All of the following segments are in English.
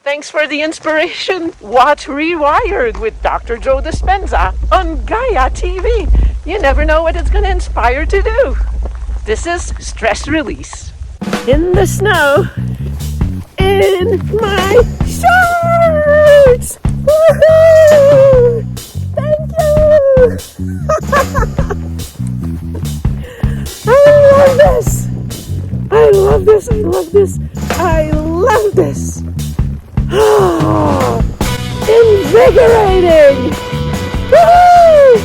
Thanks for the inspiration. Watch Rewired with Dr. Joe Dispenza on Gaia TV. You never know what it's going to inspire to do. This is Stress Release. In the snow, in my shorts. Woohoo! Thank you. I love this. I love this. I love this. I love this. Oh, invigorating! Woo!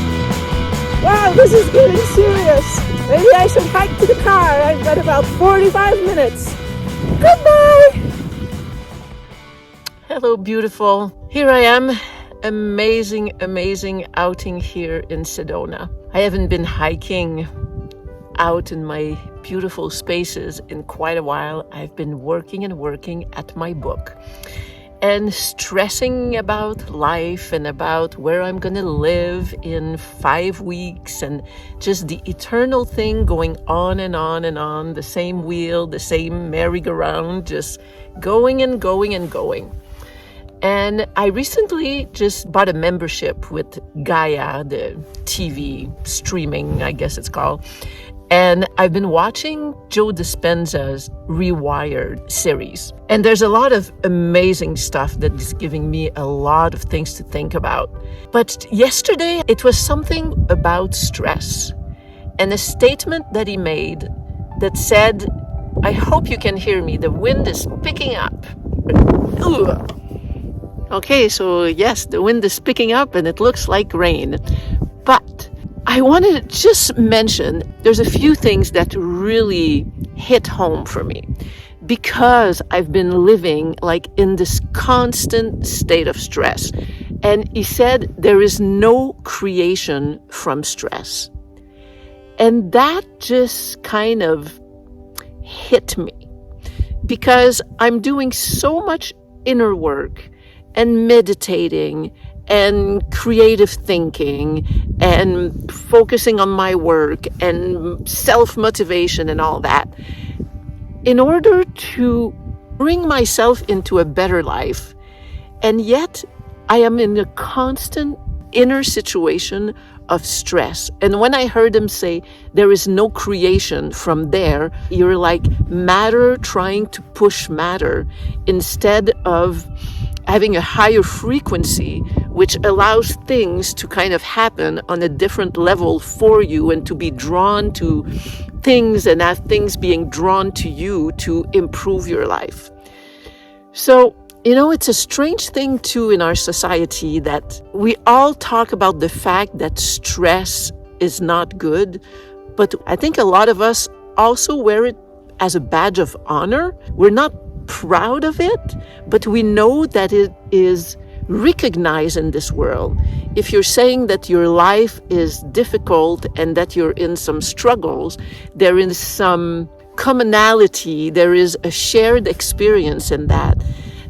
Wow, this is getting serious. Maybe I should hike to the car. I've got about 45 minutes. Goodbye! Hello, beautiful. Here I am. Amazing outing here in Sedona. I haven't been hiking out in my beautiful spaces in quite a while. I've been working at my book and stressing about life and about where I'm going to live in 5 weeks and just the eternal thing going on and on and on, the same wheel, the same merry-go-round, just going and going and going. And I recently just bought a membership with Gaia, the TV streaming, I guess it's called. And I've been watching Joe Dispenza's Rewired series. And there's a lot of amazing stuff that is giving me a lot of things to think about. But yesterday, it was something about stress and a statement that he made that said, I hope you can hear me. The wind is picking up. Ugh. Okay, so yes, the wind is picking up and it looks like rain. But I want to just mention there's a few things that really hit home for me because I've been living like in this constant state of stress. And he said there is no creation from stress. And that just kind of hit me because I'm doing so much inner work and meditating and creative thinking and focusing on my work and self-motivation and all that in order to bring myself into a better life. And yet I am in a constant inner situation of stress. And when I heard him say there is no creation from there, you're like matter trying to push matter instead of having a higher frequency, which allows things to kind of happen on a different level for you and to be drawn to things and have things being drawn to you to improve your life. So, it's a strange thing too in our society that we all talk about the fact that stress is not good, but I think a lot of us also wear it as a badge of honor. We're not proud of it, but we know that it is recognized in this world. If you're saying that your life is difficult and that you're in some struggles, there is some commonality, there is a shared experience in that.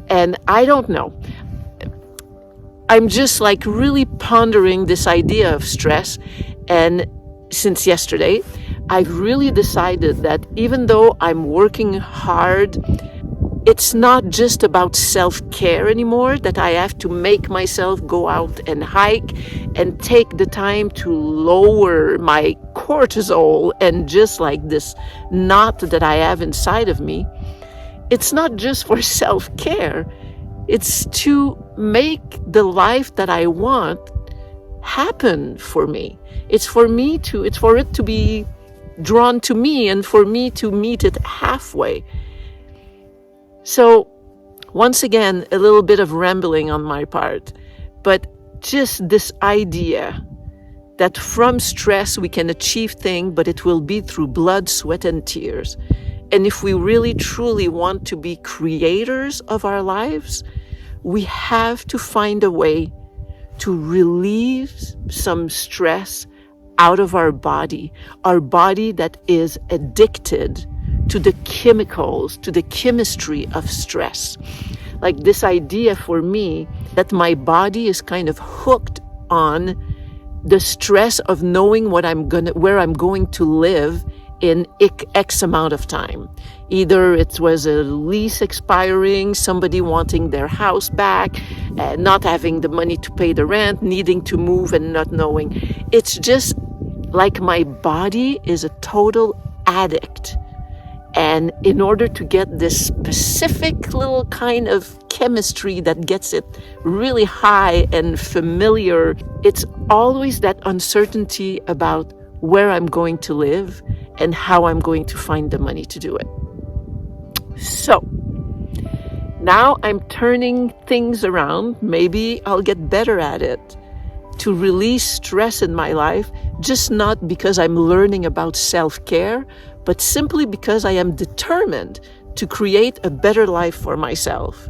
And I don't know. I'm just like really pondering this idea of stress. And since yesterday, I've really decided that even though I'm working hard, it's not just about self-care anymore, that I have to make myself go out and hike and take the time to lower my cortisol and just like this knot that I have inside of me. It's not just for self-care. It's to make the life that I want happen for me. It's for it to be drawn to me and for me to meet it halfway. So, once again, a little bit of rambling on my part, but just this idea that from stress we can achieve things, but it will be through blood, sweat, and tears. And if we really, truly want to be creators of our lives, we have to find a way to relieve some stress out of our body that is addicted to the chemicals, to the chemistry of stress. Like this idea for me that my body is kind of hooked on the stress of knowing where I'm going to live in X amount of time. Either it was a lease expiring, somebody wanting their house back, not having the money to pay the rent, needing to move and not knowing. It's just like my body is a total addict. And in order to get this specific little kind of chemistry that gets it really high and familiar, it's always that uncertainty about where I'm going to live and how I'm going to find the money to do it. So now I'm turning things around. Maybe I'll get better at it to release stress in my life, just not because I'm learning about self-care, but simply because I am determined to create a better life for myself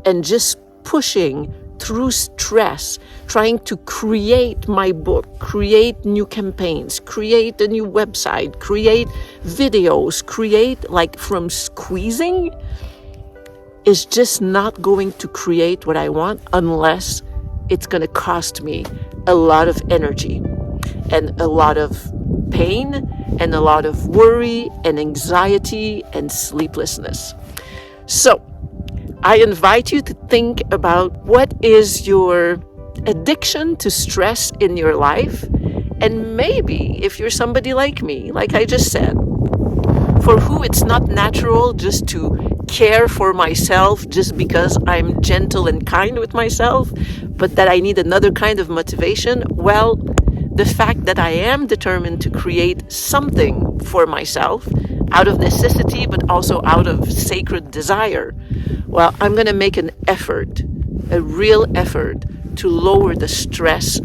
and just pushing through stress, trying to create my book, create new campaigns, create a new website, create videos, create like from squeezing is just not going to create what I want unless it's going to cost me a lot of energy and a lot of pain and a lot of worry and anxiety and sleeplessness. So I invite you to think about what is your addiction to stress in your life. And maybe if you're somebody like me, like I just said, for who it's not natural just to care for myself just because I'm gentle and kind with myself, but that I need another kind of motivation, well, the fact that I am determined to create something for myself out of necessity, but also out of sacred desire, well, I'm going to make an effort, a real effort to lower the stress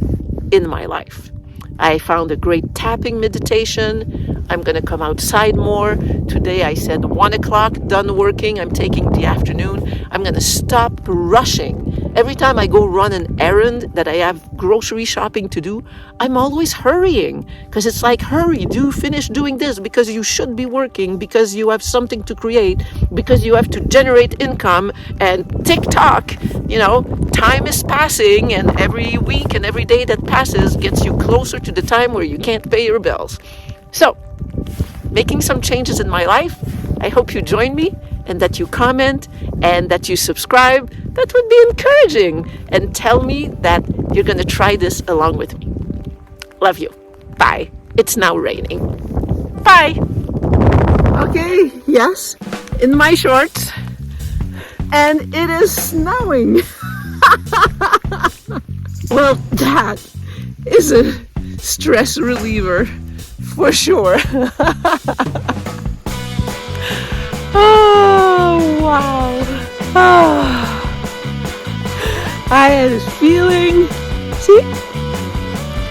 in my life. I found a great tapping meditation. I'm going to come outside more. Today I said 1 o'clock, done working. I'm taking the afternoon. I'm going to stop rushing. Every time I go run an errand that I have grocery shopping to do, I'm always hurrying because it's like, hurry, finish doing this because you should be working, because you have something to create, because you have to generate income and TikTok, time is passing, and every week and every day that passes gets you closer to the time where you can't pay your bills. So, making some changes in my life. I hope you join me and that you comment and that you subscribe. That would be encouraging. And tell me that you're going to try this along with me. Love you. Bye. It's now raining. Bye. Okay, yes, in my shorts. And it is snowing. Well, that is a stress reliever for sure. Oh, wow. Oh. I had this feeling. See?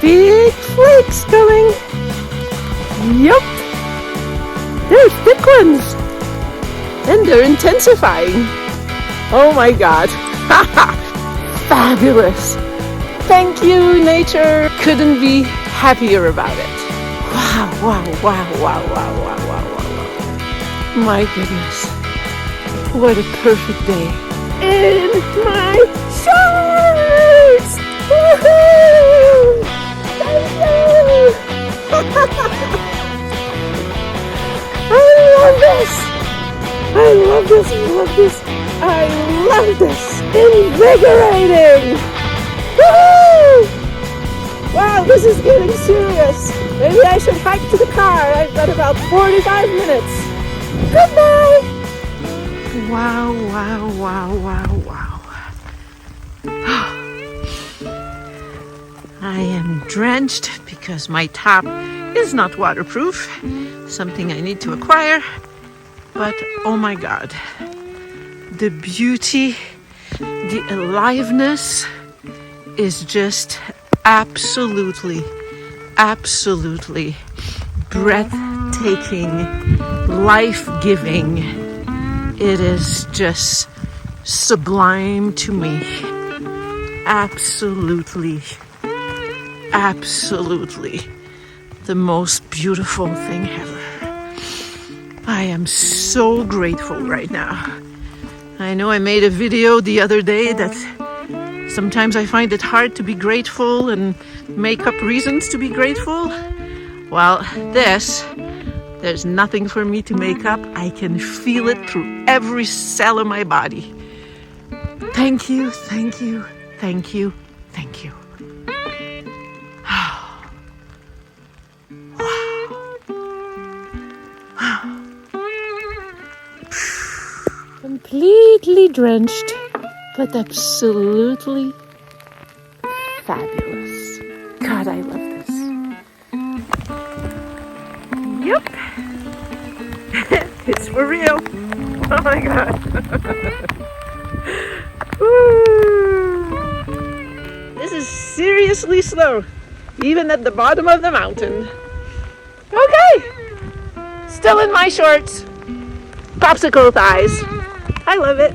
Big flakes coming. Yup. They're thick ones. And they're intensifying. Oh my God. Fabulous. Thank you, nature. Couldn't be happier about it. Wow, wow, wow, wow, wow, wow, wow, wow. My goodness. What a perfect day. In my shorts! Woohoo! Thank you! I love this! I love this, I love this, I love this! Invigorating! Woohoo! Wow, this is getting serious. Maybe I should hike to the car. I've got about 45 minutes. Goodbye! Wow, wow, wow, wow, wow. I am drenched because my top is not waterproof. Something I need to acquire. But oh my God. The beauty, the aliveness is just absolutely breathtaking, life-giving. It is just sublime to me. Absolutely the most beautiful thing ever. I am so grateful right now. I know I made a video the other day that sometimes I find it hard to be grateful and make up reasons to be grateful. Well, this There's nothing for me to make up. I can feel it through every cell of my body. Thank you, thank you, thank you, thank you. Completely drenched, but absolutely fabulous. God, I love this. Yep. It's for real. Oh my God. This is seriously slow, even at the bottom of the mountain. Okay. Still in my shorts. Popsicle thighs. I love it.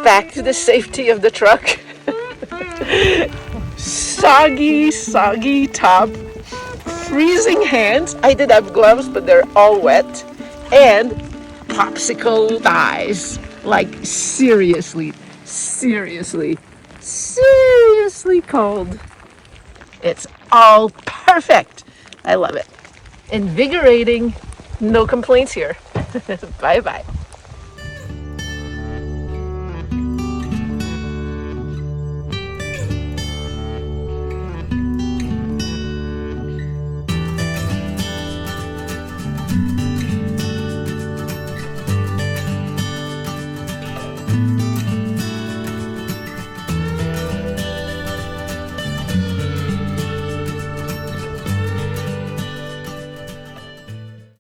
Back to the safety of the truck. Soggy top. Freezing hands. I did have gloves, but they're all wet. And popsicle thighs. Like seriously cold. It's all perfect. I love it. Invigorating. No complaints here. Bye-bye.